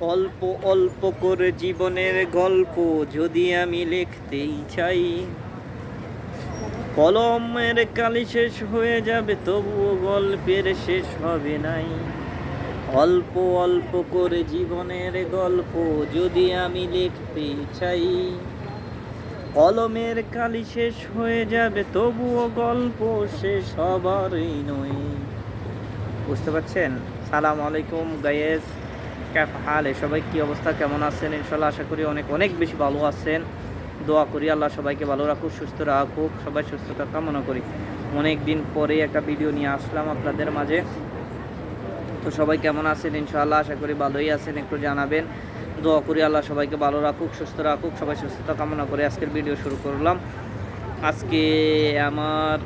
অল্প অল্প করে জীবনের গল্প যদি আমি লিখতেই চাই, কলমের কালি শেষ হয়ে যাবে তবুও গল্পের শেষ হবে নাই। অল্প অল্প করে জীবনের গল্প যদি আমি লিখতে চাই, কলমের কালি শেষ হয়ে যাবে তবুও গল্প শেষ হবারই নয়। বুঝতে পারছেন? সালাম আলাইকুম গায়েস, ক্যাফ হালে, সবাই কি অবস্থা, কেমন আছেন? ইনশাল্লাহ আশা করি অনেক অনেক বেশি ভালো আছেন। দোয়া করি আল্লাহ সবাইকে ভালো রাখুক, সুস্থ রাখুক, সবাই সুস্থতা কামনা করি। অনেক দিন পরে একটা ভিডিও নিয়ে আসলাম আপনাদের মাঝে। তো সবাই কেমন আছেন? ইনশাআল্লাহ আশা করি ভালোই আছেন, একটু জানাবেন। দোয়া করি আল্লাহ সবাইকে ভালো রাখুক, সুস্থ রাখুক, সবাই সুস্থতা কামনা করে আজকের ভিডিও শুরু করলাম। আজকে আমার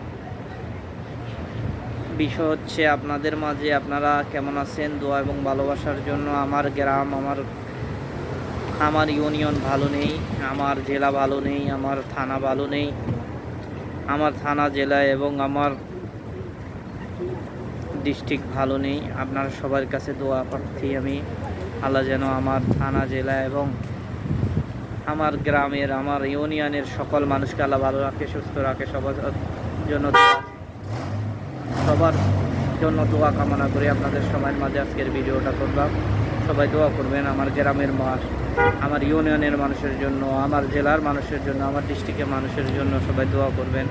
বিষয় হচ্ছে আপনাদের মাঝে আপনারা কেমন আছেন, দোয়া এবং ভালোবাসার জন্য। আমার গ্রাম, আমার ইউনিয়ন ভালো নেই, আমার জেলা ভালো নেই, আমার থানা ভালো নেই। আমার থানা, জেলা এবং আমার ডিস্ট্রিক্ট ভালো নেই। আপনার সবার কাছে দোয়া প্রার্থী আমি, আল্লাহ যেন আমার থানা, জেলা এবং আমার গ্রামের, আমার ইউনিয়নের সকল মানুষকে আল্লাহ ভালো রাখে, সুস্থ রাখে। সবার জন্য দোয়া কামনা করে আপনাদের সময়ের মাঝে আজকের ভিডিওটা করলাম। সবাই দোয়া করবেন আমার গ্রামের আমার ইউনিয়নের মানুষের জন্য, আমার জেলার মানুষের জন্য, আমার ডিস্ট্রিক্টের মানুষের জন্য সবাই দোয়া করবেন।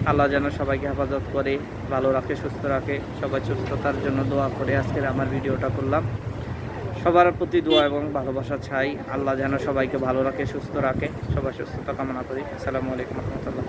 আল্লাহ যেন সবাইকে হেফাজত করে, ভালো রাখে, সুস্থ রাখে। সবাই সুস্থতার জন্য দোয়া করে আজকের আমার ভিডিওটা করলাম। সবার প্রতি দোয়া এবং ভালোবাসা চাই। আল্লাহ যেন সবাইকে ভালো রাখে, সুস্থ রাখে। সবাই সুস্থতা কামনা করি। আসসালামু আলাইকুম রহমতুল্লাহ।